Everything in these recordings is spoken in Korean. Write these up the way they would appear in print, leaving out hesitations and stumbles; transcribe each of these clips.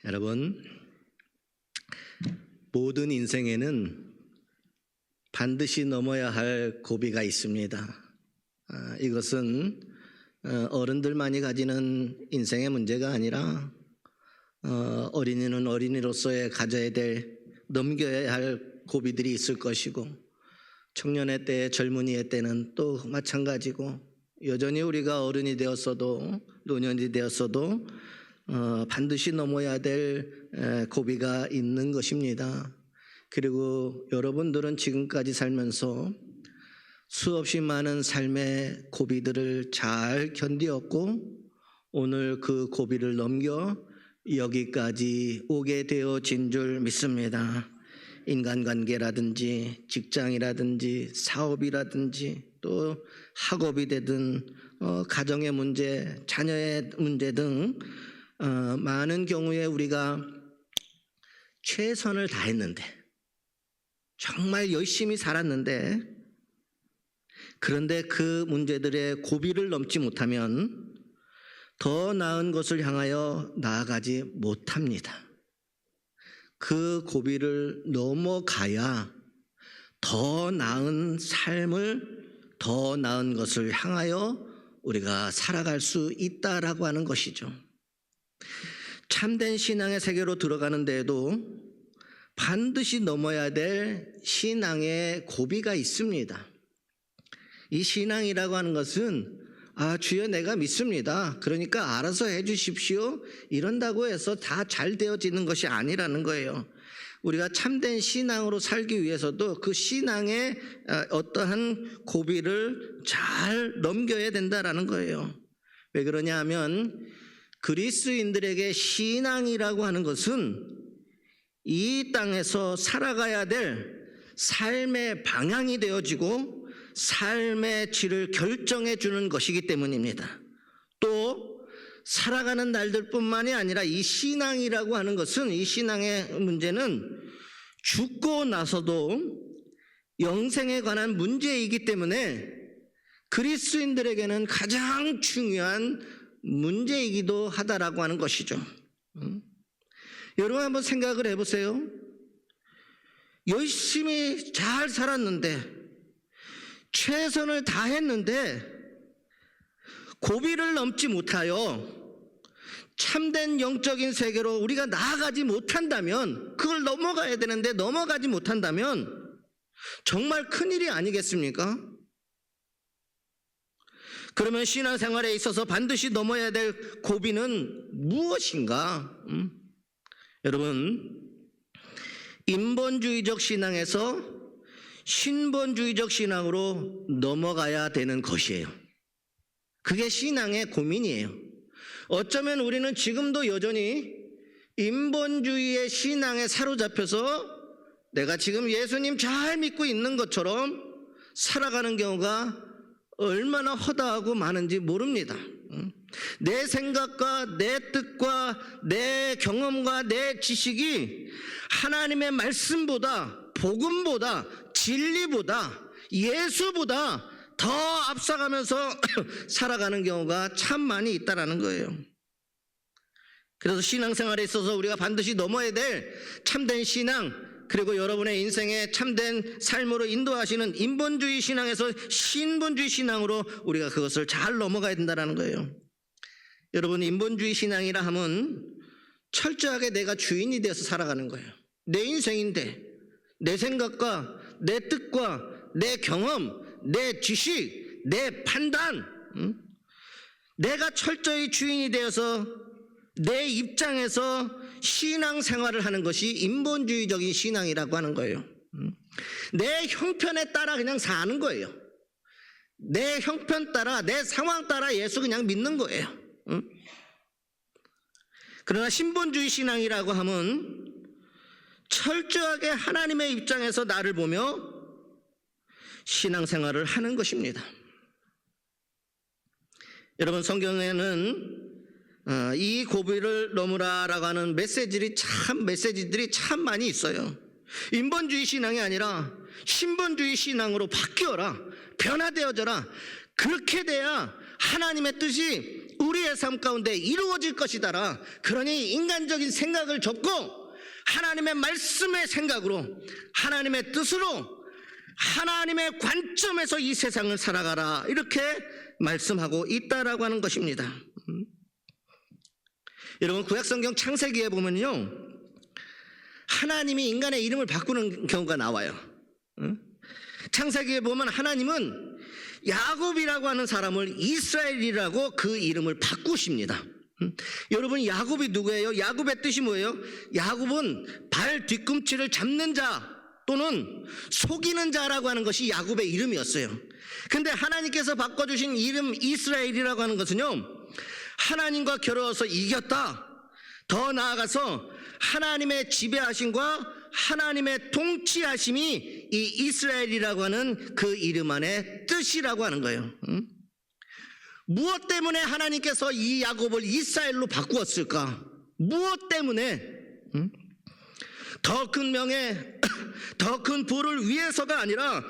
여러분, 모든 인생에는 반드시 넘어야 할 고비가 있습니다. 이것은 어른들만이 가지는 인생의 문제가 아니라 어린이는 어린이로서의 가져야 될, 넘겨야 할 고비들이 있을 것이고, 청년의 때, 젊은이의 때는 또 마찬가지고, 여전히 우리가 어른이 되었어도 노년이 되었어도 반드시 넘어야 될 고비가 있는 것입니다. 그리고 여러분들은 지금까지 살면서 수없이 많은 삶의 고비들을 잘 견디었고, 오늘 그 고비를 넘겨 여기까지 오게 되어진 줄 믿습니다. 인간관계라든지 직장이라든지 사업이라든지 또 학업이 되든 가정의 문제, 자녀의 문제 등 많은 경우에 우리가 최선을 다했는데, 정말 열심히 살았는데, 그런데 그 문제들의 고비를 넘지 못하면 더 나은 것을 향하여 나아가지 못합니다. 그 고비를 넘어가야 더 나은 삶을, 더 나은 것을 향하여 우리가 살아갈 수 있다라고 하는 것이죠. 참된 신앙의 세계로 들어가는 데에도 반드시 넘어야 될 신앙의 고비가 있습니다. 이 신앙이라고 하는 것은 주여 내가 믿습니다, 그러니까 알아서 해 주십시오, 이런다고 해서 다 잘 되어지는 것이 아니라는 거예요. 우리가 참된 신앙으로 살기 위해서도 그 신앙의 어떠한 고비를 잘 넘겨야 된다라는 거예요. 왜 그러냐 하면 그리스도인들에게 신앙이라고 하는 것은 이 땅에서 살아가야 될 삶의 방향이 되어지고 삶의 질을 결정해 주는 것이기 때문입니다. 또 살아가는 날들뿐만이 아니라 이 신앙이라고 하는 것은, 이 신앙의 문제는 죽고 나서도 영생에 관한 문제이기 때문에 그리스도인들에게는 가장 중요한 문제이기도 하다라고 하는 것이죠. 여러분 한번 생각을 해보세요. 열심히 잘 살았는데, 최선을 다했는데 고비를 넘지 못하여 참된 영적인 세계로 우리가 나아가지 못한다면, 그걸 넘어가야 되는데 넘어가지 못한다면 정말 큰일이 아니겠습니까? 그러면 신앙생활에 있어서 반드시 넘어야 될 고비는 무엇인가? 여러분, 인본주의적 신앙에서 신본주의적 신앙으로 넘어가야 되는 것이에요. 그게 신앙의 고민이에요. 어쩌면 우리는 지금도 여전히 인본주의의 신앙에 사로잡혀서 내가 지금 예수님 잘 믿고 있는 것처럼 살아가는 경우가 얼마나 허다하고 많은지 모릅니다. 내 생각과 내 뜻과 내 경험과 내 지식이 하나님의 말씀보다, 복음보다, 진리보다, 예수보다 더 앞서가면서 살아가는 경우가 참 많이 있다라는 거예요. 그래서 신앙생활에 있어서 우리가 반드시 넘어야 될 참된 신앙, 그리고 여러분의 인생에 참된 삶으로 인도하시는 인본주의 신앙에서 신본주의 신앙으로 우리가 그것을 잘 넘어가야 된다는 거예요. 여러분, 인본주의 신앙이라 하면 철저하게 내가 주인이 되어서 살아가는 거예요. 내 인생인데 내 생각과 내 뜻과 내 경험, 내 지식, 내 판단, 내가 철저히 주인이 되어서 내 입장에서 신앙생활을 하는 것이 인본주의적인 신앙이라고 하는 거예요. 내 형편에 따라 그냥 사는 거예요. 내 형편 따라, 내 상황 따라 예수 그냥 믿는 거예요. 그러나 신본주의 신앙이라고 하면 철저하게 하나님의 입장에서 나를 보며 신앙생활을 하는 것입니다. 여러분, 성경에는 이 고비를 넘으라라고 하는 메시지들이 참 많이 있어요. 인본주의 신앙이 아니라 신본주의 신앙으로 바뀌어라, 변화되어져라. 그렇게 돼야 하나님의 뜻이 우리의 삶 가운데 이루어질 것이다라. 그러니 인간적인 생각을 접고 하나님의 말씀의 생각으로, 하나님의 뜻으로, 하나님의 관점에서 이 세상을 살아가라, 이렇게 말씀하고 있다라고 하는 것입니다. 여러분, 구약성경 창세기에 보면요, 하나님이 인간의 이름을 바꾸는 경우가 나와요. 창세기에 보면 하나님은 야곱이라고 하는 사람을 이스라엘이라고 그 이름을 바꾸십니다. 여러분, 야곱이 누구예요? 야곱의 뜻이 뭐예요? 야곱은 발 뒤꿈치를 잡는 자 또는 속이는 자라고 하는 것이 야곱의 이름이었어요. 근데 하나님께서 바꿔주신 이름 이스라엘이라고 하는 것은요, 하나님과 겨루어서 이겼다, 더 나아가서 하나님의 지배하심과 하나님의 통치하심이 이 이스라엘이라고 하는 그 이름 안에 뜻이라고 하는 거예요. 무엇 때문에 하나님께서 이 야곱을 이스라엘로 바꾸었을까? 무엇 때문에? 더 큰 명예, 더 큰 부를 위해서가 아니라,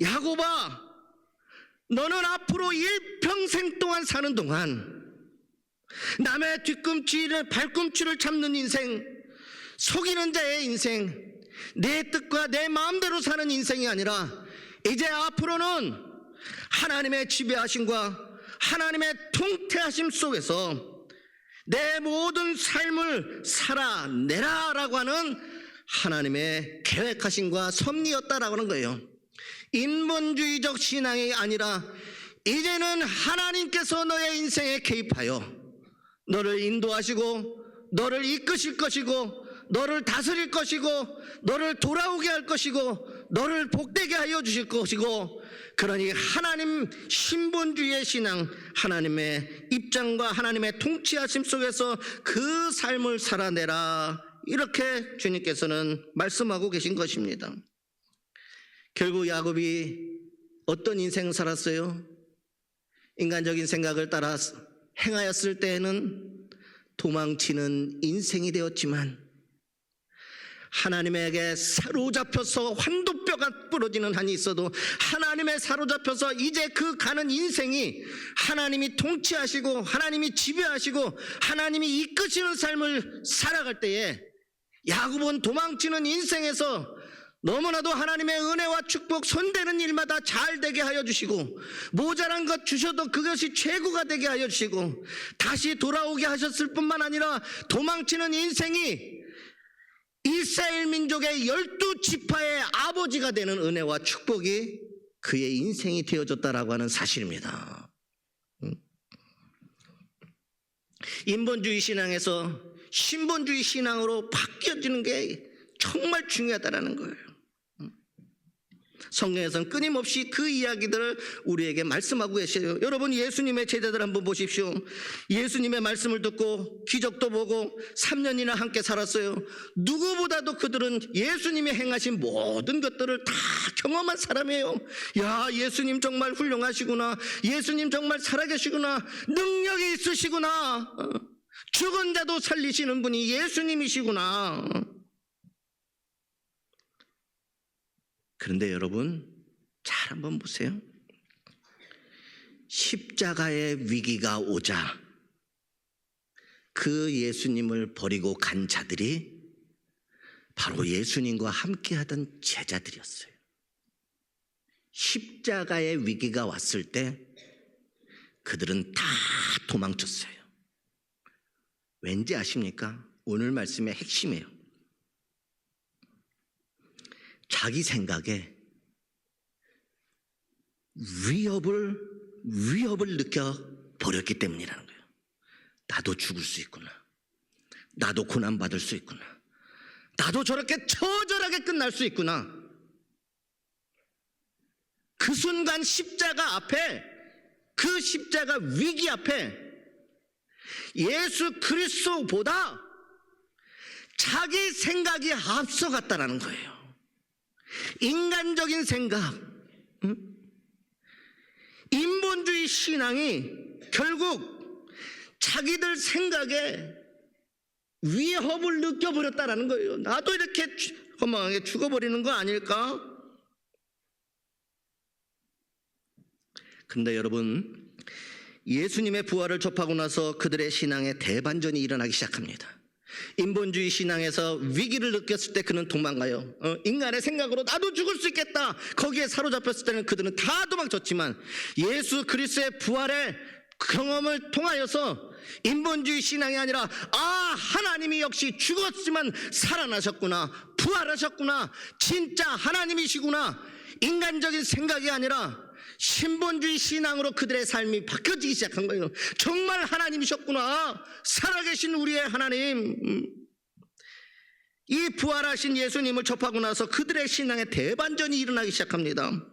야곱아, 너는 앞으로 일평생 동안 사는 동안 남의 뒤꿈치를, 발꿈치를 잡는 인생, 속이는 자의 인생, 내 뜻과 내 마음대로 사는 인생이 아니라 이제 앞으로는 하나님의 지배하심과 하나님의 통태하심 속에서 내 모든 삶을 살아내라라고 하는 하나님의 계획하심과 섭리였다라고 하는 거예요. 인본주의적 신앙이 아니라 이제는 하나님께서 너의 인생에 개입하여 너를 인도하시고 너를 이끄실 것이고 너를 다스릴 것이고 너를 돌아오게 할 것이고 너를 복되게 하여 주실 것이고, 그러니 하나님 신본주의의 신앙, 하나님의 입장과 하나님의 통치하심 속에서 그 삶을 살아내라, 이렇게 주님께서는 말씀하고 계신 것입니다. 결국 야곱이 어떤 인생을 살았어요? 인간적인 생각을 따라 행하였을 때에는 도망치는 인생이 되었지만, 하나님에게 사로잡혀서 환도뼈가 부러지는 한이 있어도 하나님에 사로잡혀서 이제 그 가는 인생이 하나님이 통치하시고 하나님이 지배하시고 하나님이 이끄시는 삶을 살아갈 때에, 야곱은 도망치는 인생에서 너무나도 하나님의 은혜와 축복, 손대는 일마다 잘 되게 하여 주시고, 모자란 것 주셔도 그것이 최고가 되게 하여 주시고, 다시 돌아오게 하셨을 뿐만 아니라 도망치는 인생이 이스라엘 민족의 12지파의 아버지가 되는 은혜와 축복이 그의 인생이 되어졌다라고 하는 사실입니다. 인본주의 신앙에서 신본주의 신앙으로 바뀌어지는 게 정말 중요하다라는 거예요. 성경에서는 끊임없이 그 이야기들을 우리에게 말씀하고 계세요. 여러분, 예수님의 제자들 한번 보십시오. 예수님의 말씀을 듣고 기적도 보고 3년이나 함께 살았어요. 누구보다도 그들은 예수님이 행하신 모든 것들을 다 경험한 사람이에요. 야, 예수님 정말 훌륭하시구나, 예수님 정말 살아계시구나, 능력이 있으시구나, 죽은 자도 살리시는 분이 예수님이시구나. 그런데 여러분, 잘 한번 보세요. 십자가의 위기가 오자 그 예수님을 버리고 간 자들이 바로 예수님과 함께하던 제자들이었어요. 십자가의 위기가 왔을 때 그들은 다 도망쳤어요. 왠지 아십니까? 오늘 말씀의 핵심이에요. 자기 생각에 위협을 느껴버렸기 때문이라는 거예요. 나도 죽을 수 있구나, 나도 고난받을 수 있구나, 나도 저렇게 처절하게 끝날 수 있구나. 그 순간 십자가 앞에, 그 십자가 위기 앞에 예수 그리스도보다 자기 생각이 앞서갔다라는 거예요. 인간적인 생각, 인본주의 신앙이 결국 자기들 생각에 위협을 느껴버렸다라는 거예요. 나도 이렇게 허망하게 죽어버리는 거 아닐까? 그런데 여러분, 예수님의 부활을 접하고 나서 그들의 신앙에 대반전이 일어나기 시작합니다. 인본주의 신앙에서 위기를 느꼈을 때 그는 도망가요. 인간의 생각으로 나도 죽을 수 있겠다. 거기에 사로잡혔을 때는 그들은 다 도망쳤지만 예수 그리스도의 부활의 경험을 통하여서 인본주의 신앙이 아니라 하나님이 역시 죽었지만 살아나셨구나, 부활하셨구나, 진짜 하나님이시구나, 인간적인 생각이 아니라 신본주의 신앙으로 그들의 삶이 바뀌어지기 시작한 거예요. 정말 하나님이셨구나, 살아계신 우리의 하나님. 이 부활하신 예수님을 접하고 나서 그들의 신앙에 대반전이 일어나기 시작합니다.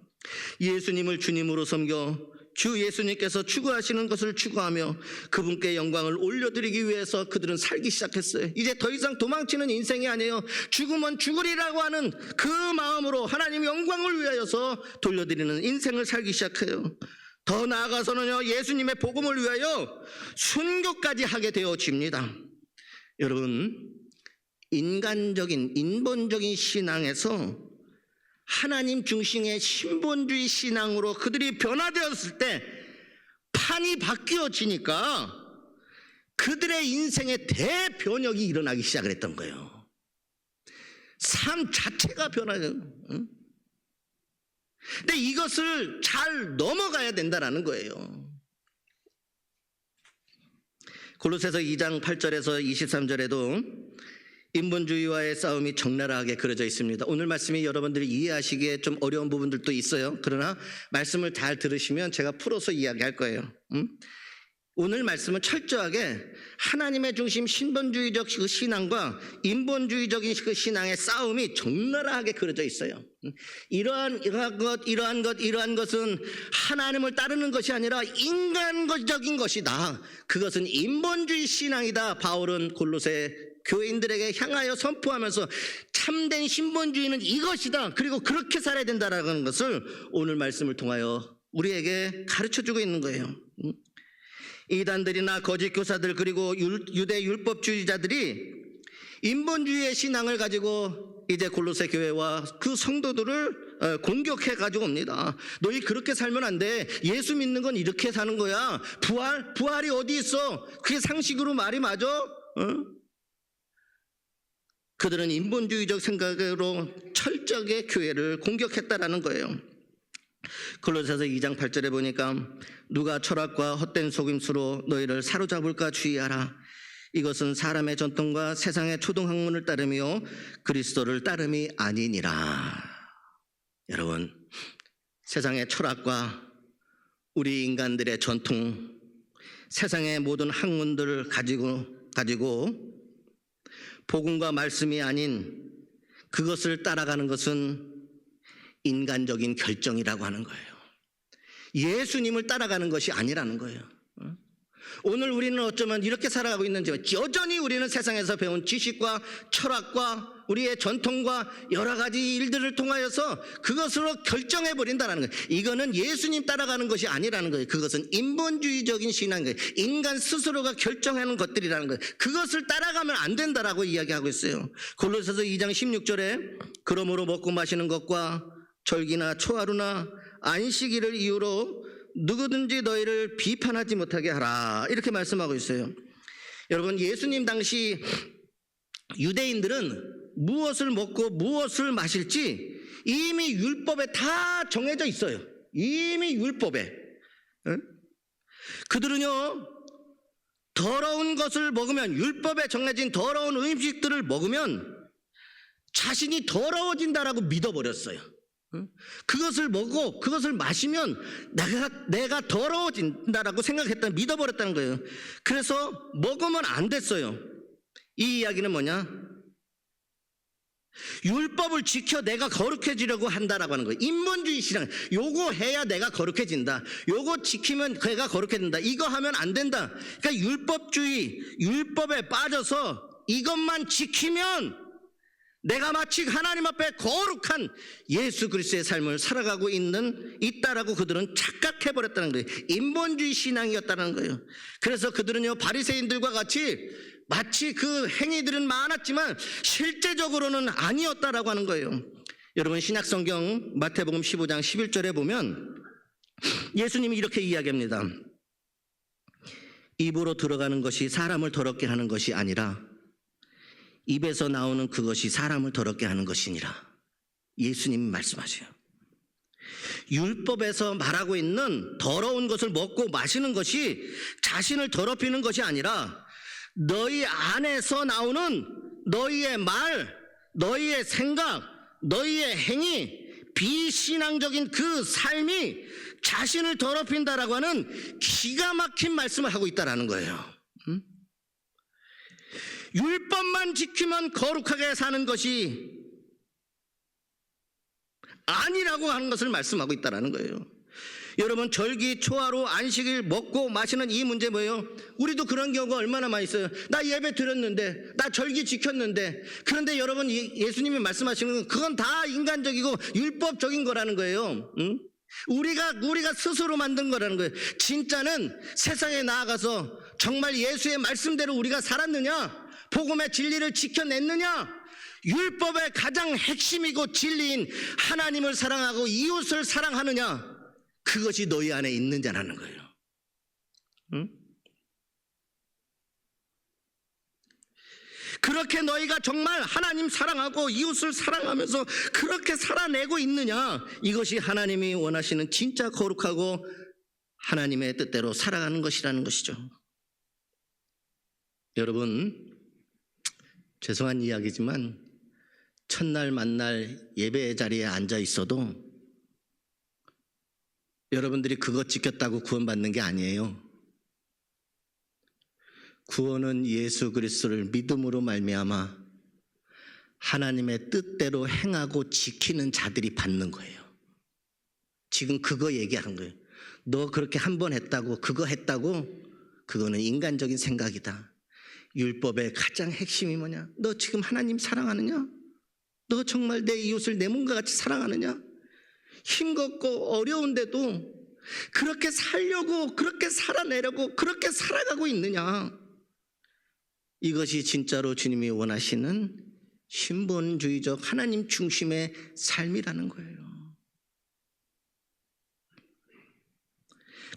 예수님을 주님으로 섬겨 주 예수님께서 추구하시는 것을 추구하며 그분께 영광을 올려드리기 위해서 그들은 살기 시작했어요. 이제 더 이상 도망치는 인생이 아니에요. 죽으면 죽으리라고 하는 그 마음으로 하나님 영광을 위하여서 돌려드리는 인생을 살기 시작해요. 더 나아가서는요, 예수님의 복음을 위하여 순교까지 하게 되어집니다. 여러분, 인간적인 인본적인 신앙에서 하나님 중심의 신본주의 신앙으로 그들이 변화되었을 때 판이 바뀌어지니까 그들의 인생에 대변혁이 일어나기 시작을 했던 거예요. 삶 자체가 변화해요. 근데 이것을 잘 넘어가야 된다는 거예요. 골로새서 2장 8절에서 23절에도 인본주의와의 싸움이 적나라하게 그려져 있습니다. 오늘 말씀이 여러분들이 이해하시기에 좀 어려운 부분들도 있어요. 그러나 말씀을 잘 들으시면 제가 풀어서 이야기할 거예요. 오늘 말씀은 철저하게 하나님의 중심 신본주의적 그 신앙과 인본주의적인 그 신앙의 싸움이 적나라하게 그려져 있어요. 이러한 것은 하나님을 따르는 것이 아니라 인간적인 것이다. 그것은 인본주의 신앙이다. 바울은 골로새 교인들에게 향하여 선포하면서 참된 신본주의는 이것이다. 그리고 그렇게 살아야 된다라는 것을 오늘 말씀을 통하여 우리에게 가르쳐주고 있는 거예요. 이단들이나 거짓 교사들 그리고 유대 율법주의자들이 인본주의의 신앙을 가지고 이제 골로새 교회와 그 성도들을 공격해 가지고 옵니다. 너희 그렇게 살면 안 돼. 예수 믿는 건 이렇게 사는 거야. 부활이 어디 있어? 그게 상식으로 말이 맞아? 그들은 인본주의적 생각으로 철저하게 교회를 공격했다라는 거예요. 골로새서 2장 8절에 보니까 누가 철학과 헛된 속임수로 너희를 사로잡을까 주의하라. 이것은 사람의 전통과 세상의 초등학문을 따르며 그리스도를 따름이 아니니라. 여러분, 세상의 철학과 우리 인간들의 전통, 세상의 모든 학문들을 가지고 복음과 말씀이 아닌 그것을 따라가는 것은 인간적인 결정이라고 하는 거예요. 예수님을 따라가는 것이 아니라는 거예요. 오늘 우리는 어쩌면 이렇게 살아가고 있는지 여전히 우리는 세상에서 배운 지식과 철학과 우리의 전통과 여러 가지 일들을 통하여서 그것으로 결정해버린다는 거예요. 이거는 예수님 따라가는 것이 아니라는 거예요. 그것은 인본주의적인 신앙인 거예요. 인간 스스로가 결정하는 것들이라는 거예요. 그것을 따라가면 안 된다라고 이야기하고 있어요. 골로새서 2장 16절에 그러므로 먹고 마시는 것과 절기나 초하루나 안식일을 이유로 누구든지 너희를 비판하지 못하게 하라, 이렇게 말씀하고 있어요. 여러분, 예수님 당시 유대인들은 무엇을 먹고 무엇을 마실지 이미 율법에 다 정해져 있어요. 이미 율법에. 그들은요, 더러운 것을 먹으면, 율법에 정해진 더러운 음식들을 먹으면 자신이 더러워진다라고 믿어버렸어요. 그것을 먹고 그것을 마시면 내가 더러워진다라고 생각했다, 믿어버렸다는 거예요. 그래서 먹으면 안 됐어요. 이 이야기는 뭐냐? 율법을 지켜 내가 거룩해지려고 한다라고 하는 거예요. 인본주의 신앙, 요거 해야 내가 거룩해진다, 요거 지키면 내가 거룩해진다, 이거 하면 안 된다. 그러니까 율법주의, 율법에 빠져서 이것만 지키면 내가 마치 하나님 앞에 거룩한 예수 그리스도의 삶을 살아가고 있다라고 그들은 착각해버렸다는 거예요. 인본주의 신앙이었다는 거예요. 그래서 그들은요, 바리새인들과 같이 마치 그 행위들은 많았지만 실제적으로는 아니었다라고 하는 거예요. 여러분, 신약성경 마태복음 15장 11절에 보면 예수님이 이렇게 이야기합니다. 입으로 들어가는 것이 사람을 더럽게 하는 것이 아니라 입에서 나오는 그것이 사람을 더럽게 하는 것이니라. 예수님이 말씀하세요. 율법에서 말하고 있는 더러운 것을 먹고 마시는 것이 자신을 더럽히는 것이 아니라 너희 안에서 나오는 너희의 말, 너희의 생각, 너희의 행위, 비신앙적인 그 삶이 자신을 더럽힌다라고 하는 기가 막힌 말씀을 하고 있다라는 거예요. 율법만 지키면 거룩하게 사는 것이 아니라고 하는 것을 말씀하고 있다라는 거예요. 여러분, 절기, 초하루, 안식일 먹고 마시는 이 문제 뭐예요? 우리도 그런 경우가 얼마나 많이 있어요. 나 예배 드렸는데, 나 절기 지켰는데. 그런데 여러분, 예수님이 말씀하시는 건 그건 다 인간적이고 율법적인 거라는 거예요. 응? 우리가 스스로 만든 거라는 거예요. 진짜는 세상에 나아가서 정말 예수의 말씀대로 우리가 살았느냐? 복음의 진리를 지켜냈느냐? 율법의 가장 핵심이고 진리인 하나님을 사랑하고 이웃을 사랑하느냐? 그것이 너희 안에 있는 자라는 거예요. 응? 그렇게 너희가 정말 하나님 사랑하고 이웃을 사랑하면서 그렇게 살아내고 있느냐? 이것이 하나님이 원하시는 진짜 거룩하고 하나님의 뜻대로 살아가는 것이라는 것이죠. 여러분, 죄송한 이야기지만 첫날 만날 예배 자리에 앉아 있어도 여러분들이 그것 지켰다고 구원받는 게 아니에요. 구원은 예수 그리스도를 믿음으로 말미암아 하나님의 뜻대로 행하고 지키는 자들이 받는 거예요. 지금 그거 얘기하는 거예요. 너 그렇게 한 번 했다고, 그거 했다고, 그거는 인간적인 생각이다. 율법의 가장 핵심이 뭐냐? 너 지금 하나님 사랑하느냐? 너 정말 내 이웃을 내 몸과 같이 사랑하느냐? 힘겹고 어려운데도 그렇게 살려고, 그렇게 살아내려고, 그렇게 살아가고 있느냐? 이것이 진짜로 주님이 원하시는 신본주의적 하나님 중심의 삶이라는 거예요.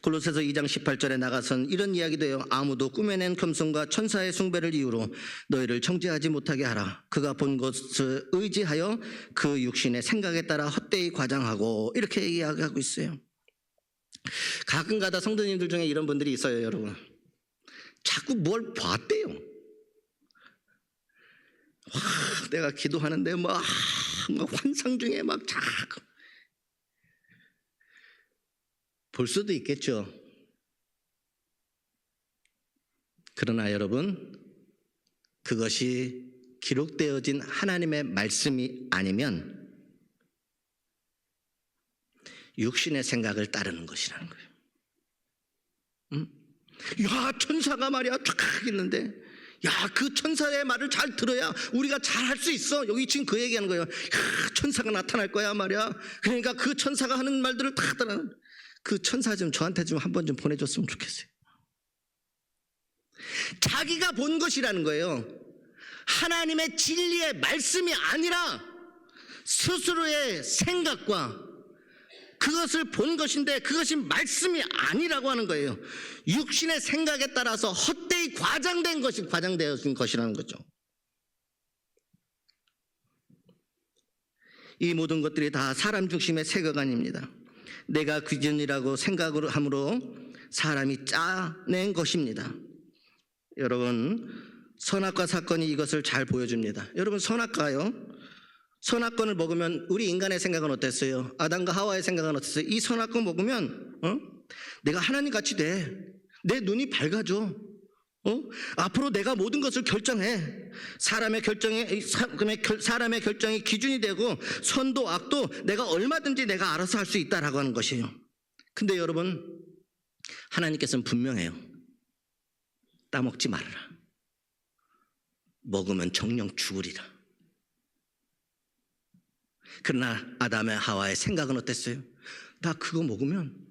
골로새서 2장 18절에 나가선 이런 이야기도 해요. 아무도 꾸며낸 겸손과 천사의 숭배를 이유로 너희를 정죄하지 못하게 하라. 그가 본 것을 의지하여 그 육신의 생각에 따라 헛되이 과장하고, 이렇게 이야기하고 있어요. 가끔가다 성도님들 중에 이런 분들이 있어요. 여러분, 자꾸 뭘 봤대요. 와, 내가 기도하는데 막 환상 중에 막 자꾸 볼 수도 있겠죠. 그러나 여러분, 그것이 기록되어진 하나님의 말씀이 아니면 육신의 생각을 따르는 것이라는 거예요. 야, 천사가 말이야 쫙 있는데, 야, 그 천사의 말을 잘 들어야 우리가 잘 할 수 있어. 여기 지금 그 얘기하는 거예요. 야, 천사가 나타날 거야 말이야. 그러니까 그 천사가 하는 말들을 다 따라. 그 천사 좀 저한테 좀 한번 좀 보내줬으면 좋겠어요. 자기가 본 것이라는 거예요. 하나님의 진리의 말씀이 아니라 스스로의 생각과 그것을 본 것인데 그것이 말씀이 아니라고 하는 거예요. 육신의 생각에 따라서 헛되이 과장된 것이 과장되어진 것이라는 거죠. 이 모든 것들이 다 사람 중심의 세계관입니다. 내가 기준이라고 생각을 함으로 사람이 짜낸 것입니다. 여러분, 선악과 사건이 이것을 잘 보여줍니다. 여러분, 선악과를 먹으면 우리 인간의 생각은 어땠어요? 아담과 하와의 생각은 어땠어요? 이 선악과 먹으면 내가 하나님 같이 돼. 내 눈이 밝아져. 앞으로 내가 모든 것을 결정해. 사람의 결정이 기준이 되고 선도 악도 내가 얼마든지 내가 알아서 할 수 있다라고 하는 것이에요. 근데 여러분, 하나님께서는 분명해요. 따먹지 말아라. 먹으면 정령 죽으리라. 그러나 아담의 하와의 생각은 어땠어요? 나 그거 먹으면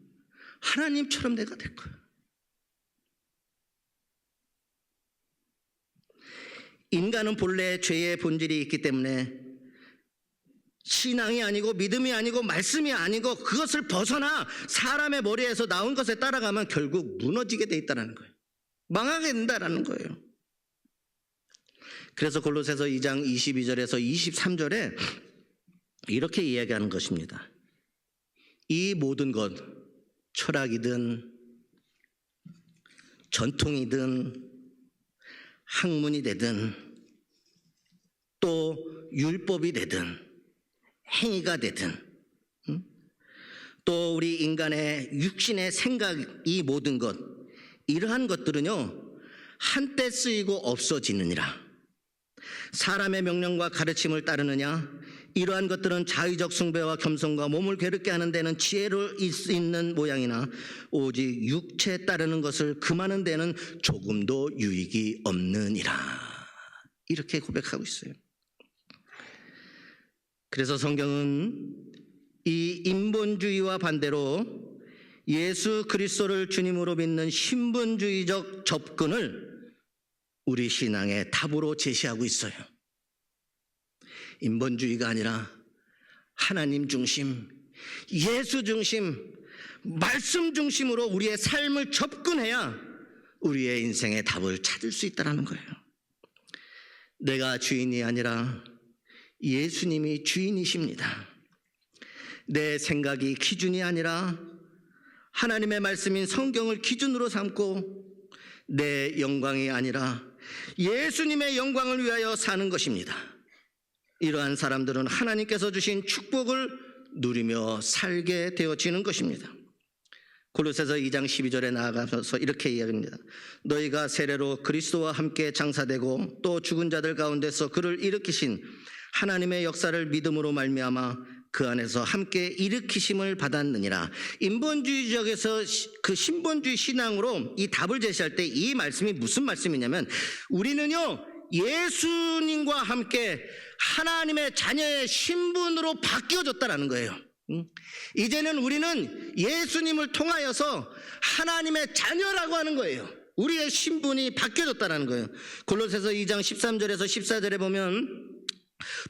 하나님처럼 내가 될 거야. 인간은 본래 죄의 본질이 있기 때문에 신앙이 아니고 믿음이 아니고 말씀이 아니고 그것을 벗어나 사람의 머리에서 나온 것에 따라가면 결국 무너지게 돼 있다는 거예요. 망하게 된다는 거예요. 그래서 골로새서 2장 22절에서 23절에 이렇게 이야기하는 것입니다. 이 모든 것, 철학이든 전통이든 학문이 되든 또 율법이 되든 행위가 되든 또 우리 인간의 육신의 생각, 이 모든 것, 이러한 것들은요 한때 쓰이고 없어지느니라. 사람의 명령과 가르침을 따르느냐? 이러한 것들은 자의적 숭배와 겸손과 몸을 괴롭게 하는 데는 지혜로 있는 모양이나 오직 육체에 따르는 것을 금하는 데는 조금도 유익이 없느니라. 이렇게 고백하고 있어요. 그래서 성경은 이 인본주의와 반대로 예수 그리스도를 주님으로 믿는 신분주의적 접근을 우리 신앙의 답으로 제시하고 있어요. 인본주의가 아니라 하나님 중심, 예수 중심, 말씀 중심으로 우리의 삶을 접근해야 우리의 인생의 답을 찾을 수 있다는 거예요. 내가 주인이 아니라 예수님이 주인이십니다. 내 생각이 기준이 아니라 하나님의 말씀인 성경을 기준으로 삼고 내 영광이 아니라 예수님의 영광을 위하여 사는 것입니다. 이러한 사람들은 하나님께서 주신 축복을 누리며 살게 되어지는 것입니다. 골로새서 2장 12절에 나아가서 이렇게 이야기합니다. 너희가 세례로 그리스도와 함께 장사되고 또 죽은 자들 가운데서 그를 일으키신 하나님의 역사를 믿음으로 말미암아 그 안에서 함께 일으키심을 받았느니라. 인본주의적에서 그 신본주의 신앙으로 이 답을 제시할 때 이 말씀이 무슨 말씀이냐면 우리는요 예수님과 함께 하나님의 자녀의 신분으로 바뀌어졌다는 거예요. 이제는 우리는 예수님을 통하여서 하나님의 자녀라고 하는 거예요. 우리의 신분이 바뀌어졌다는 거예요. 골로새서 2장 13절에서 14절에 보면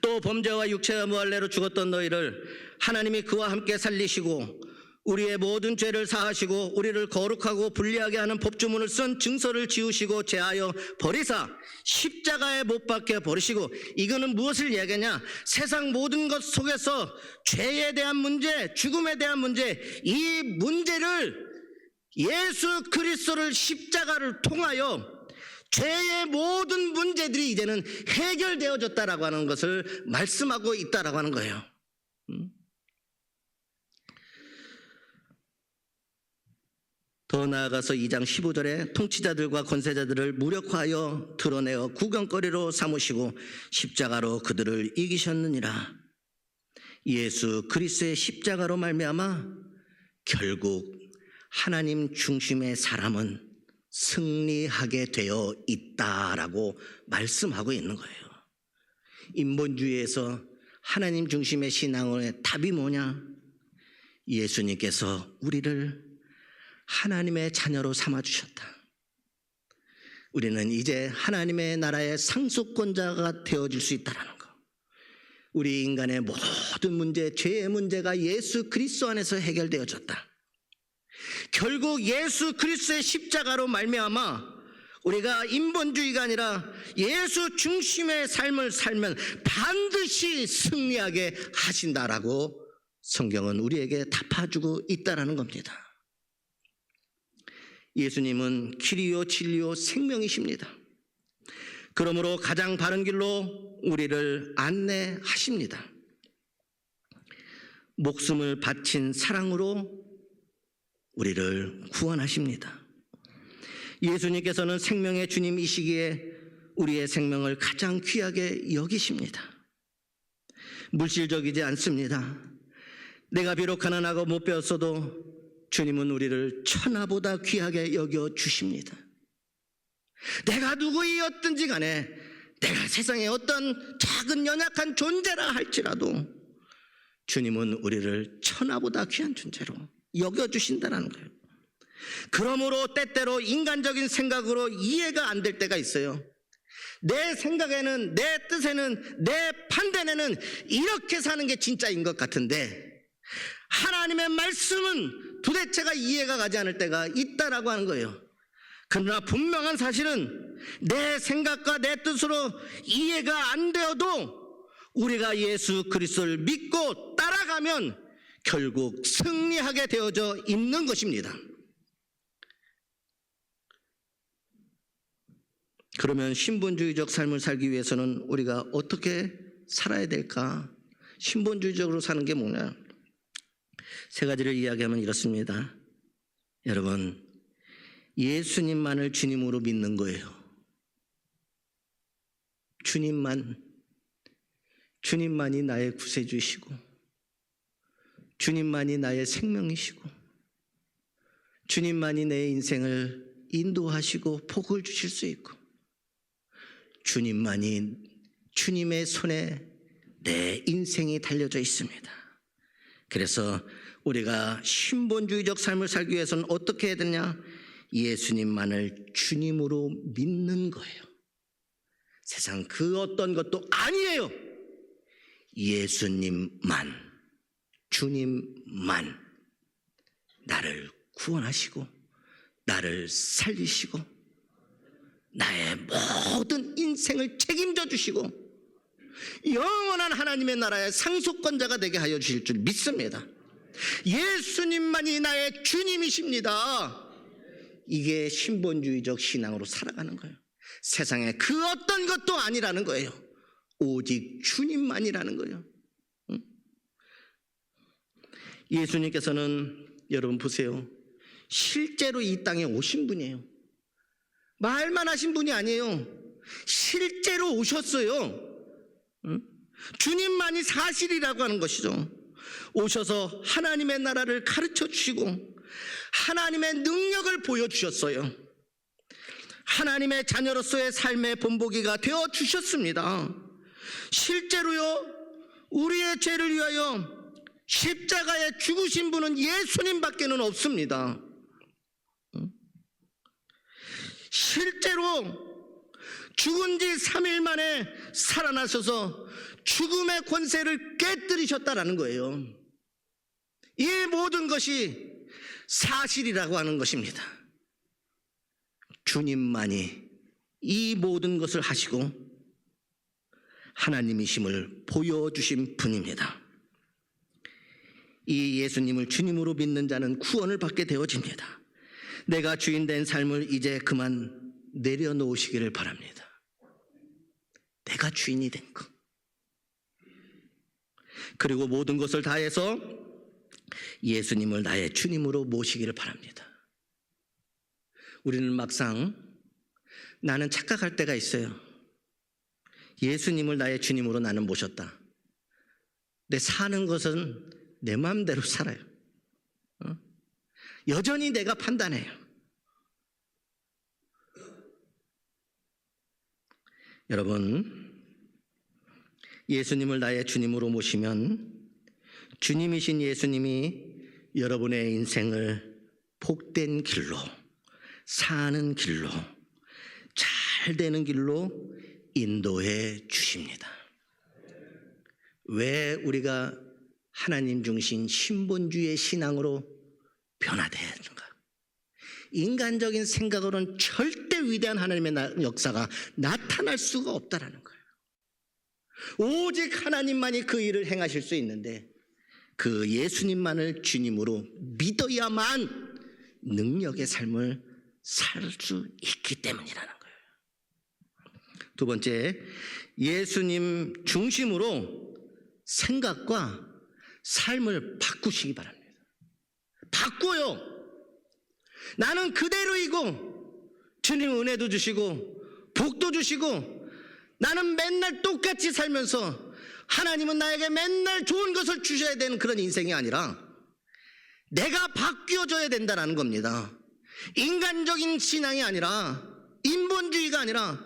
또 범죄와 육체와 무할례로 죽었던 너희를 하나님이 그와 함께 살리시고 우리의 모든 죄를 사하시고 우리를 거룩하고 불리하게 하는 법주문을 쓴 증서를 지우시고 제하여 버리사 십자가에 못 박혀 버리시고. 이거는 무엇을 이야기하냐? 세상 모든 것 속에서 죄에 대한 문제, 죽음에 대한 문제, 이 문제를 예수 그리스도를 십자가를 통하여 죄의 모든 문제들이 이제는 해결되어졌다라고 하는 것을 말씀하고 있다라고 하는 거예요. 더 나아가서 2장 15절에 통치자들과 권세자들을 무력화하여 드러내어 구경거리로 삼으시고 십자가로 그들을 이기셨느니라. 예수 그리스도의 십자가로 말미암아 결국 하나님 중심의 사람은 승리하게 되어 있다라고 말씀하고 있는 거예요. 인본주의에서 하나님 중심의 신앙의 답이 뭐냐? 예수님께서 우리를 하나님의 자녀로 삼아주셨다. 우리는 이제 하나님의 나라의 상속권자가 되어질 수 있다는 거. 우리 인간의 모든 문제, 죄의 문제가 예수 그리스도 안에서 해결되어졌다. 결국 예수 그리스도의 십자가로 말미암아 우리가 인본주의가 아니라 예수 중심의 삶을 살면 반드시 승리하게 하신다라고 성경은 우리에게 답해주고 있다는 겁니다. 예수님은 길이요 진리요 생명이십니다. 그러므로 가장 바른 길로 우리를 안내하십니다. 목숨을 바친 사랑으로 우리를 구원하십니다. 예수님께서는 생명의 주님이시기에 우리의 생명을 가장 귀하게 여기십니다. 물질적이지 않습니다. 내가 비록 가난하고 못 배웠어도 주님은 우리를 천하보다 귀하게 여겨주십니다. 내가 누구이었든지 간에 내가 세상에 어떤 작은 연약한 존재라 할지라도 주님은 우리를 천하보다 귀한 존재로 여겨주신다는 거예요. 그러므로 때때로 인간적인 생각으로 이해가 안 될 때가 있어요. 내 생각에는, 내 뜻에는, 내 판단에는 이렇게 사는 게 진짜인 것 같은데 하나님의 말씀은 도대체가 이해가 가지 않을 때가 있다라고 하는 거예요. 그러나 분명한 사실은 내 생각과 내 뜻으로 이해가 안 되어도 우리가 예수 그리스도를 믿고 따라가면 결국 승리하게 되어져 있는 것입니다. 그러면 신본주의적 삶을 살기 위해서는 우리가 어떻게 살아야 될까? 신본주의적으로 사는 게 뭐냐? 세 가지를 이야기하면 이렇습니다. 여러분, 예수님만을 주님으로 믿는 거예요. 주님만이 나의 구세주시고, 주님만이 나의 생명이시고, 주님만이 내 인생을 인도하시고 복을 주실 수 있고, 주님만이, 주님의 손에 내 인생이 달려져 있습니다. 그래서 우리가 신본주의적 삶을 살기 위해서는 어떻게 해야 되냐? 예수님만을 주님으로 믿는 거예요. 세상 그 어떤 것도 아니에요. 예수님만, 주님만 나를 구원하시고 나를 살리시고 나의 모든 인생을 책임져 주시고 영원한 하나님의 나라의 상속권자가 되게 하여 주실 줄 믿습니다. 예수님만이 나의 주님이십니다. 이게 신본주의적 신앙으로 살아가는 거예요. 세상에 그 어떤 것도 아니라는 거예요. 오직 주님만이라는 거예요. 예수님께서는 여러분 보세요. 실제로 이 땅에 오신 분이에요. 말만 하신 분이 아니에요. 실제로 오셨어요. 주님만이 사실이라고 하는 것이죠. 오셔서 하나님의 나라를 가르쳐 주시고 하나님의 능력을 보여주셨어요. 하나님의 자녀로서의 삶의 본보기가 되어 주셨습니다. 실제로요, 우리의 죄를 위하여 십자가에 죽으신 분은 예수님밖에는 없습니다. 실제로 죽은 지 3일 만에 살아나셔서 죽음의 권세를 깨뜨리셨다라는 거예요. 이 모든 것이 사실이라고 하는 것입니다. 주님만이 이 모든 것을 하시고 하나님이심을 보여주신 분입니다. 이 예수님을 주님으로 믿는 자는 구원을 받게 되어집니다. 내가 주인 된 삶을 이제 그만 내려놓으시기를 바랍니다. 내가 주인이 된 것. 그리고 모든 것을 다해서 예수님을 나의 주님으로 모시기를 바랍니다. 우리는 막상 나는 착각할 때가 있어요. 예수님을 나의 주님으로 나는 모셨다. 내 사는 것은 내 마음대로 살아요. 여전히 내가 판단해요. 여러분, 예수님을 나의 주님으로 모시면 주님이신 예수님이 여러분의 인생을 복된 길로, 사는 길로, 잘 되는 길로 인도해 주십니다. 왜 우리가 하나님 중심 신본주의 신앙으로 변화돼야 하는가? 인간적인 생각으로는 절대 위대한 하나님의 역사가 나타날 수가 없다라는 거예요. 오직 하나님만이 그 일을 행하실 수 있는데 그 예수님만을 주님으로 믿어야만 능력의 삶을 살 수 있기 때문이라는 거예요. 두 번째, 예수님 중심으로 생각과 삶을 바꾸시기 바랍니다. 바꿔요. 나는 그대로이고 주님 은혜도 주시고 복도 주시고 나는 맨날 똑같이 살면서 하나님은 나에게 맨날 좋은 것을 주셔야 되는 그런 인생이 아니라 내가 바뀌어져야 된다는 겁니다. 인간적인 신앙이 아니라 인본주의가 아니라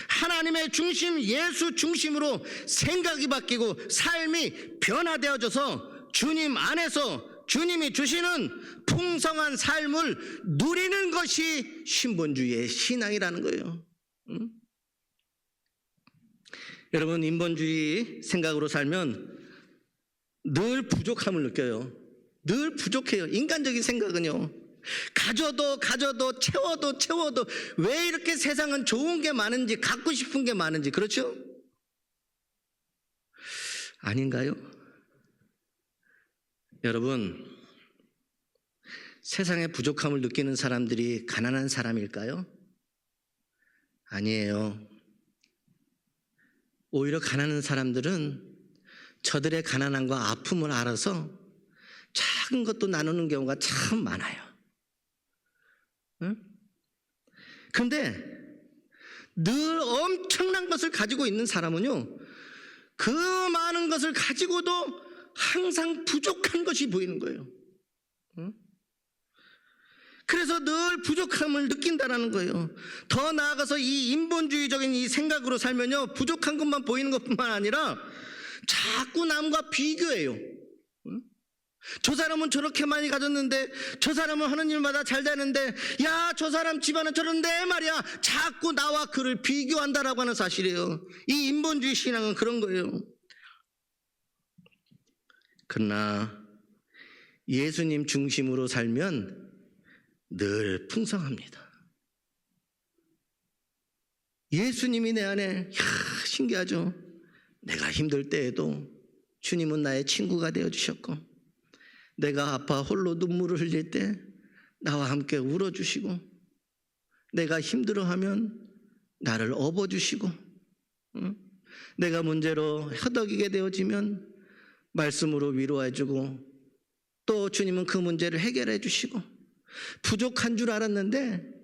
하나님의 중심, 예수 중심으로 생각이 바뀌고 삶이 변화되어져서 주님 안에서 주님이 주시는 풍성한 삶을 누리는 것이 신본주의의 신앙이라는 거예요. 여러분, 인본주의 생각으로 살면 늘 부족함을 느껴요. 늘 부족해요. 인간적인 생각은요. 가져도 채워도 왜 이렇게 세상은 좋은 게 많은지, 갖고 싶은 게 많은지. 그렇죠? 아닌가요? 여러분, 세상에 부족함을 느끼는 사람들이 가난한 사람일까요? 아니에요. 오히려 가난한 사람들은 저들의 가난함과 아픔을 알아서 작은 것도 나누는 경우가 참 많아요. 그런데 늘 엄청난 것을 가지고 있는 사람은요, 그 많은 것을 가지고도 항상 부족한 것이 보이는 거예요. 그래서 늘 부족함을 느낀다라는 거예요. 더 나아가서 이 인본주의적인 이 생각으로 살면요, 부족한 것만 보이는 것뿐만 아니라 자꾸 남과 비교해요. 저 사람은 저렇게 많이 가졌는데, 저 사람은 하는 일마다 잘 되는데, 야, 저 사람 집안은 저런데 말이야. 자꾸 나와 그를 비교한다라고 하는 사실이에요. 이 인본주의 신앙은 그런 거예요. 그러나 예수님 중심으로 살면 늘 풍성합니다. 예수님이 내 안에, 신기하죠? 내가 힘들 때에도 주님은 나의 친구가 되어주셨고, 내가 아파 홀로 눈물을 흘릴 때 나와 함께 울어주시고, 내가 힘들어하면 나를 업어주시고, 내가 문제로 허덕이게 되어지면 말씀으로 위로해주고, 또 주님은 그 문제를 해결해 주시고, 부족한 줄 알았는데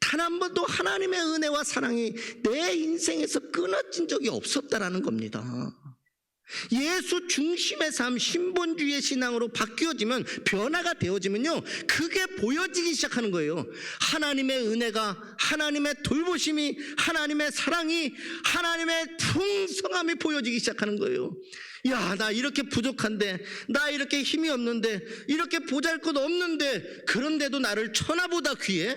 단 한 번도 하나님의 은혜와 사랑이 내 인생에서 끊어진 적이 없었다라는 겁니다. 예수 중심의 삶, 신본주의의 신앙으로 바뀌어지면, 변화가 되어지면요, 그게 보여지기 시작하는 거예요. 하나님의 은혜가, 하나님의 돌보심이, 하나님의 사랑이, 하나님의 풍성함이 보여지기 시작하는 거예요. 야, 나 이렇게 부족한데, 나 이렇게 힘이 없는데, 이렇게 보잘것 없는데, 그런데도 나를 천하보다 귀해?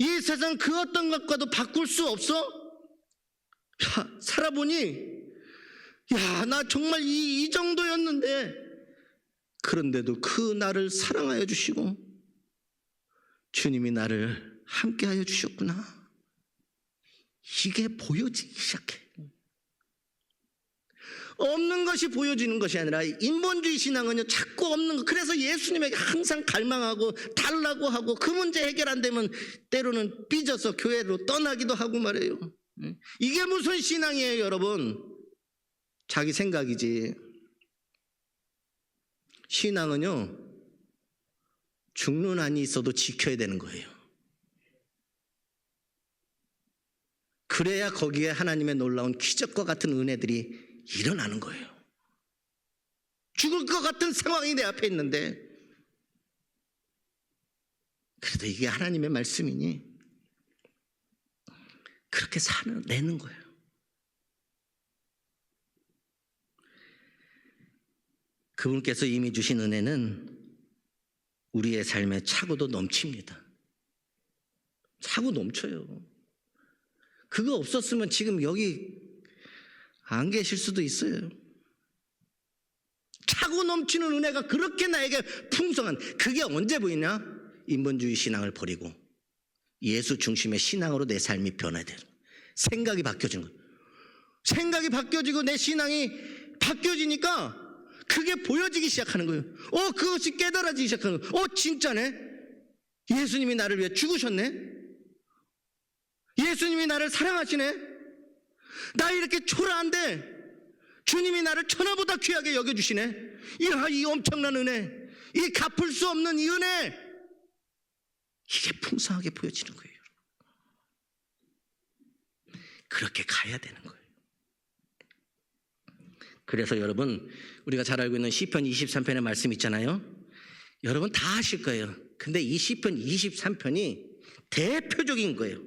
이 세상 그 어떤 것과도 바꿀 수 없어? 야, 살아보니, 야, 나 정말 이 정도였는데, 그런데도 그 나를 사랑하여 주시고 주님이 나를 함께하여 주셨구나. 이게 보여지기 시작해. 없는 것이 보여지는 것이 아니라, 인본주의 신앙은요, 자꾸 없는 것. 그래서 예수님에게 항상 갈망하고 달라고 하고, 그 문제 해결 안 되면 때로는 삐져서 교회로 떠나기도 하고 말이에요. 이게 무슨 신앙이에요, 여러분? 자기 생각이지. 신앙은요, 죽는 한이 있어도 지켜야 되는 거예요. 그래야 거기에 하나님의 놀라운 기적과 같은 은혜들이 일어나는 거예요. 죽을 것 같은 상황이 내 앞에 있는데, 그래도 이게 하나님의 말씀이니 그렇게 내는 거예요. 그분께서 이미 주신 은혜는 우리의 삶에 차고도 넘칩니다. 차고 넘쳐요. 그거 없었으면 지금 여기 안 계실 수도 있어요. 차고 넘치는 은혜가 그렇게 나에게 풍성한, 그게 언제 보이냐? 인본주의 신앙을 버리고 예수 중심의 신앙으로 내 삶이 변화되는, 생각이 바뀌어진 거예요. 생각이 바뀌어지고 내 신앙이 바뀌어지니까 그게 보여지기 시작하는 거예요. 그것이 깨달아지기 시작하는 거예요. 진짜네? 예수님이 나를 위해 죽으셨네? 예수님이 나를 사랑하시네? 나 이렇게 초라한데 주님이 나를 천하보다 귀하게 여겨주시네? 이 엄청난 은혜, 이 갚을 수 없는 이 은혜, 이게 풍성하게 보여지는 거예요. 그렇게 가야 되는 거예요. 그래서 여러분, 우리가 잘 알고 있는 시편 23편의 말씀 있잖아요. 여러분 다 아실 거예요. 근데 이 시편 23편이 대표적인 거예요.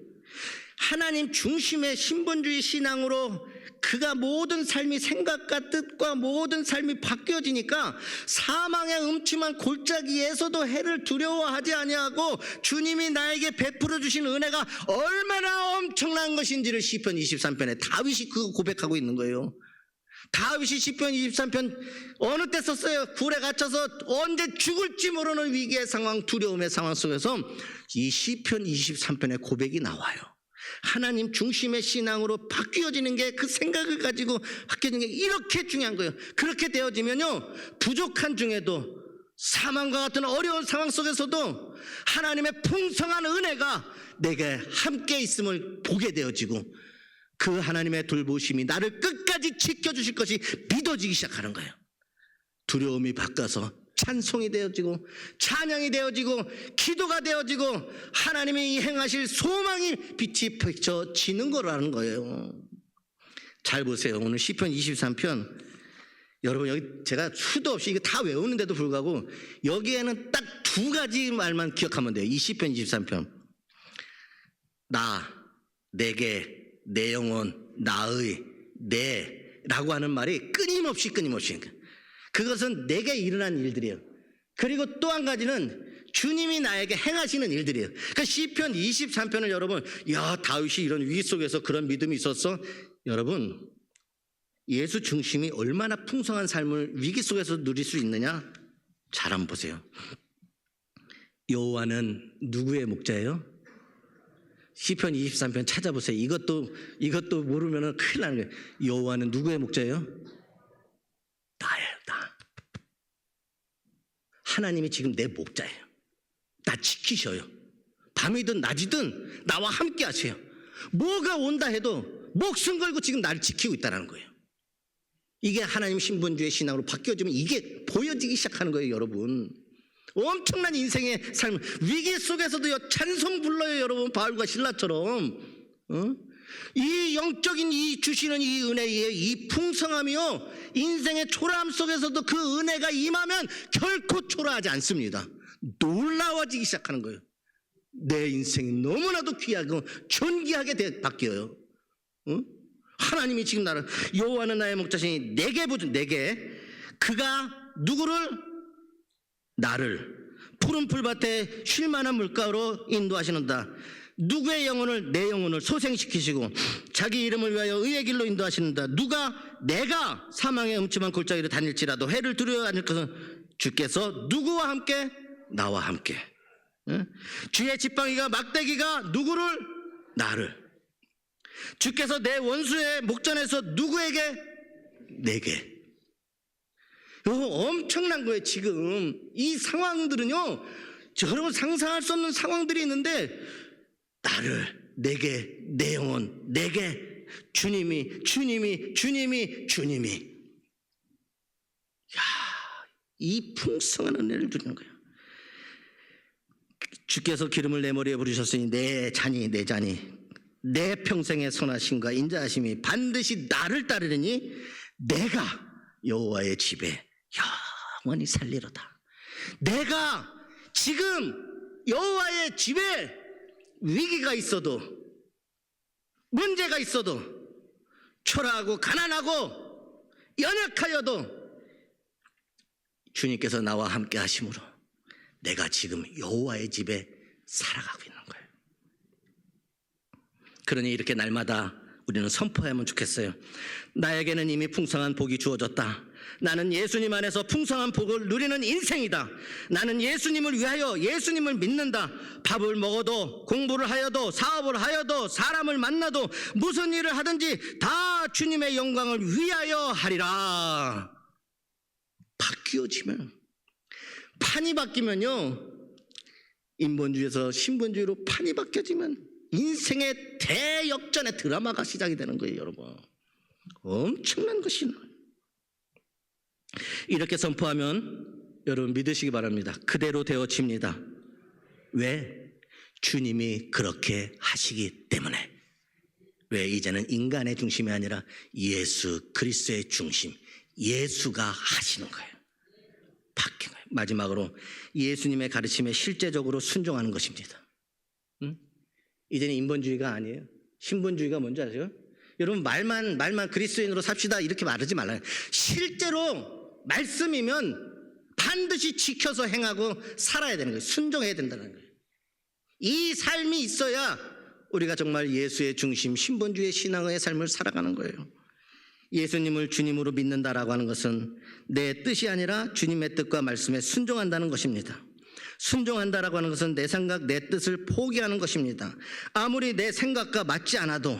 하나님 중심의 신본주의 신앙으로 그 그가 모든 삶이 생각과 뜻과 모든 삶이 바뀌어지니까 사망의 음침한 골짜기에서도 해를 두려워하지 아니하고 주님이 나에게 베풀어 주신 은혜가 얼마나 엄청난 것인지를 시편 23편에 다윗이 그거 고백하고 있는 거예요. 다윗이 시편 23편 어느 때 썼어요? 굴에 갇혀서 언제 죽을지 모르는 위기의 상황, 두려움의 상황 속에서 이 시편 23편의 고백이 나와요. 하나님 중심의 신앙으로 바뀌어지는 게, 그 생각을 가지고 바뀌어지는 게 이렇게 중요한 거예요. 그렇게 되어지면요, 부족한 중에도 사망과 같은 어려운 상황 속에서도 하나님의 풍성한 은혜가 내게 함께 있음을 보게 되어지고, 그 하나님의 돌보심이 나를 끝까지 지켜주실 것이 믿어지기 시작하는 거예요. 두려움이 바뀌어서 찬송이 되어지고 찬양이 되어지고 기도가 되어지고 하나님이 행하실 소망이 빛이 비춰지는 거라는 거예요. 잘 보세요. 오늘 시편 23편, 여러분 여기 제가 수도 없이 이거 다 외우는데도 불구하고 여기에는 딱 두 가지 말만 기억하면 돼요. 이 시편 23편, 나, 내게, 내 영혼, 나의, 내라고 하는 말이 끊임없이 그것은 내게 일어난 일들이에요. 그리고 또 한 가지는 주님이 나에게 행하시는 일들이에요. 그러니까 시편 23편을 여러분, 야, 다윗이 이런 위기 속에서 그런 믿음이 있었어. 여러분, 예수 중심이 얼마나 풍성한 삶을 위기 속에서 누릴 수 있느냐? 잘 한번 보세요. 여호와는 누구의 목자예요? 시편 23편 찾아보세요. 이것도 모르면 큰일 나는 거예요. 여호와는 누구의 목자예요? 나예요, 나. 하나님이 지금 내 목자예요. 나 지키셔요. 밤이든 낮이든 나와 함께 하세요. 뭐가 온다 해도 목숨 걸고 지금 나를 지키고 있다는 거예요. 이게 하나님 신분주의 신앙으로 바뀌어지면 이게 보여지기 시작하는 거예요, 여러분. 엄청난 인생의 삶, 위기 속에서도 찬송 불러요, 여러분. 바울과 실라처럼. 이 영적인 이 주시는 이 은혜의 이 풍성함이요, 인생의 초라함 속에서도 그 은혜가 임하면 결코 초라하지 않습니다. 놀라워지기 시작하는 거예요. 내 인생이 너무나도 귀하고 존귀하게 바뀌어요. 하나님이 지금 나를, 여호와는 나의 목자시니 내게 그가 누구를? 나를 푸른 풀밭에 쉴만한 물가로 인도하시는다. 누구의 영혼을? 내 영혼을 소생시키시고 자기 이름을 위하여 의의 길로 인도하시는다. 내가 사망의 음침한 골짜기를 다닐지라도 해를 두려워 않을 것은 주께서 누구와 함께? 나와 함께. 주의 지팡이가 막대기가 누구를? 나를. 주께서 내 원수의 목전에서 누구에게? 내게. 엄청난 거예요. 지금 이 상황들은요, 여러분 상상할 수 없는 상황들이 있는데, 나를, 내게, 내 영혼, 내게 주님이 이 풍성한 은혜를 주는 거예요. 주께서 기름을 내 머리에 부으셨으니 내 자니 내 평생의 선하심과 인자하심이 반드시 나를 따르리니 내가 여호와의 집에 영원히 살리로다. 내가 지금 여호와의 집에 위기가 있어도, 문제가 있어도, 초라하고 가난하고 연약하여도 주님께서 나와 함께 하심으로 내가 지금 여호와의 집에 살아가고 있는 거예요. 그러니 이렇게 날마다 우리는 선포하면 좋겠어요. 나에게는 이미 풍성한 복이 주어졌다. 나는 예수님 안에서 풍성한 복을 누리는 인생이다. 나는 예수님을 위하여 예수님을 믿는다. 밥을 먹어도, 공부를 하여도, 사업을 하여도, 사람을 만나도, 무슨 일을 하든지 다 주님의 영광을 위하여 하리라. 바뀌어지면, 판이 바뀌면요, 인본주의에서 신본주의로 판이 바뀌어지면 인생의 대역전의 드라마가 시작이 되는 거예요, 여러분. 엄청난 것이네. 이렇게 선포하면 여러분 믿으시기 바랍니다. 그대로 되어집니다. 왜? 주님이 그렇게 하시기 때문에. 왜? 이제는 인간의 중심이 아니라 예수 그리스도의 중심, 예수가 하시는 거예요. 바뀐 거예요. 마지막으로 예수님의 가르침에 실제적으로 순종하는 것입니다. 이제는 인본주의가 아니에요. 신본주의가 뭔지 아세요? 여러분 말만 그리스도인으로 삽시다 이렇게 말하지 말아요. 실제로 말씀이면 반드시 지켜서 행하고 살아야 되는 거예요. 순종해야 된다는 거예요. 이 삶이 있어야 우리가 정말 예수의 중심, 신본주의 신앙의 삶을 살아가는 거예요. 예수님을 주님으로 믿는다라고 하는 것은 내 뜻이 아니라 주님의 뜻과 말씀에 순종한다는 것입니다. 순종한다라고 하는 것은 내 생각, 내 뜻을 포기하는 것입니다. 아무리 내 생각과 맞지 않아도,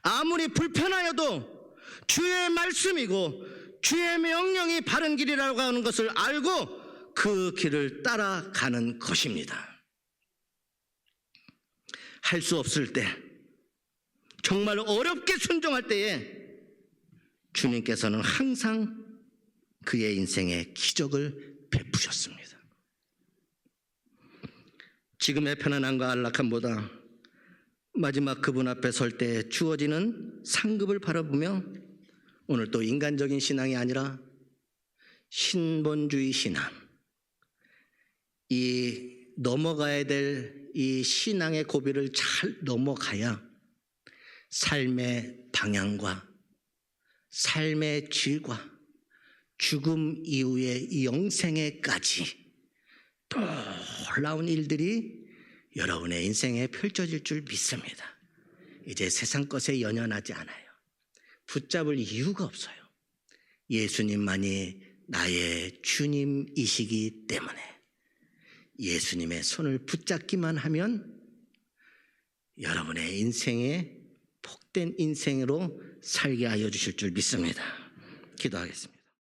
아무리 불편하여도 주의 말씀이고 주의 명령이 바른 길이라고 하는 것을 알고 그 길을 따라가는 것입니다. 할 수 없을 때, 정말 어렵게 순종할 때에 주님께서는 항상 그의 인생에 기적을 베푸셨습니다. 지금의 편안함과 안락함보다 마지막 그분 앞에 설 때 주어지는 상급을 바라보며 오늘 또 인간적인 신앙이 아니라 신본주의 신앙, 이 넘어가야 될 이 신앙의 고비를 잘 넘어가야 삶의 방향과 삶의 질과 죽음 이후의 영생에까지 놀라운 일들이 여러분의 인생에 펼쳐질 줄 믿습니다. 이제 세상 것에 연연하지 않아요. 붙잡을 이유가 없어요. 예수님만이 나의 주님이시기 때문에 예수님의 손을 붙잡기만 하면 여러분의 인생에 복된 인생으로 살게 하여 주실 줄 믿습니다. 기도하겠습니다.